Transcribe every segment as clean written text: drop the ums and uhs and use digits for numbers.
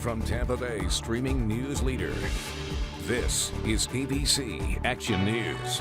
from Tampa Bay streaming news leader. This is ABC Action News.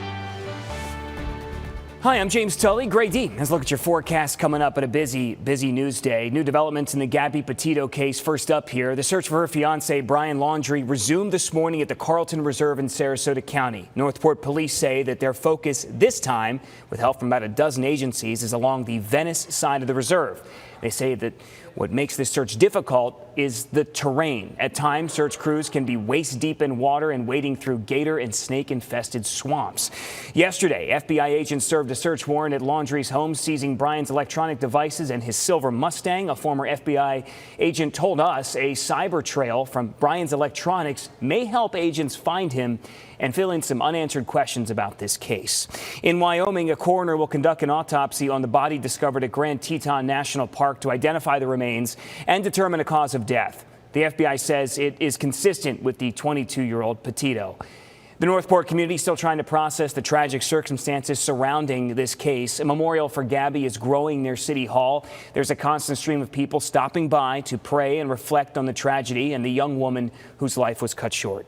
Hi, I'm James Tully. Greg D. Let's look at your forecast coming up at a busy news day. New developments in the Gabby Petito case. First up here, the search for her fiancé, Brian Laundrie, resumed this morning at the Carlton Reserve in Sarasota County. Northport police say that their focus this time, with help from about a dozen agencies, is along the Venice side of the reserve. They say that what makes this search difficult is the terrain. At times, search crews can be waist deep in water and wading through gator and snake infested swamps. Yesterday, FBI agents served a search warrant at Laundrie's home, seizing Brian's electronic devices and his silver Mustang. A former FBI agent told us a cyber trail from Brian's electronics may help agents find him and fill in some unanswered questions about this case. In Wyoming, a coroner will conduct an autopsy on the body discovered at Grand Teton National Park to identify the remains and determine a cause of death. The FBI says it is consistent with the 22-year-old Petito. The Northport community is still trying to process the tragic circumstances surrounding this case. A memorial for Gabby is growing near City Hall. There's a constant stream of people stopping by to pray and reflect on the tragedy and the young woman whose life was cut short.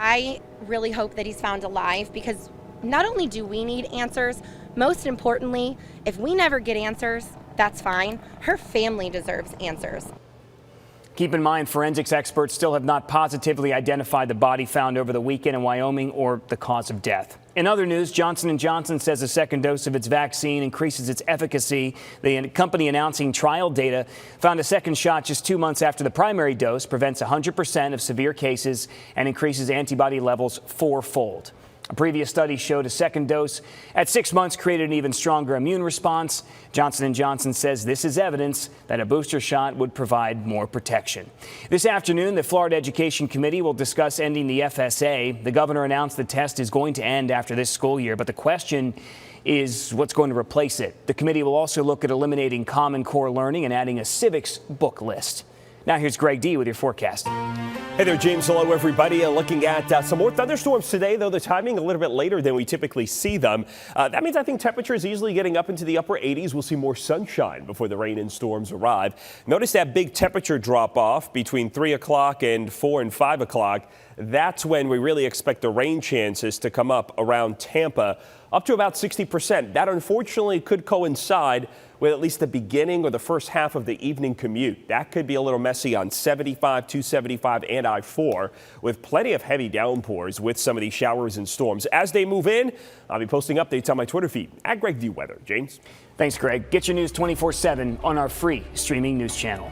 I really hope that he's found alive, because not only do we need answers, most importantly, if we never get answers, that's fine. Her family deserves answers. Keep in mind, forensics experts still have not positively identified the body found over the weekend in Wyoming or the cause of death. In other news, Johnson & Johnson says a second dose of its vaccine increases its efficacy. The company announcing trial data found a second shot just 2 months after the primary dose prevents 100% of severe cases and increases antibody levels fourfold. A previous study showed a second dose at 6 months created an even stronger immune response. Johnson & Johnson says this is evidence that a booster shot would provide more protection. This afternoon, the Florida Education Committee will discuss ending the FSA. The governor announced the test is going to end after this school year, but the question is what's going to replace it. The committee will also look at eliminating Common Core learning and adding a civics book list. Now here's Greg D. with your forecast. Hey there, James. Hello, everybody. Looking at some more thunderstorms today, though the timing a little bit later than we typically see them. That means I think temperatures easily getting up into the upper 80s. We'll see more sunshine before the rain and storms arrive. Notice that big temperature drop off between 3 o'clock and 4 and 5 o'clock. That's when we really expect the rain chances to come up around Tampa, up to about 60%. That unfortunately could coincide with at least the beginning or the first half of the evening commute. That could be a little messy on 75, 275 and I-4 with plenty of heavy downpours with some of these showers and storms. As they move in, I'll be posting updates on my Twitter feed at Greg D Weather. James. Thanks, Greg. Get your news 24/7 on our free streaming news channel.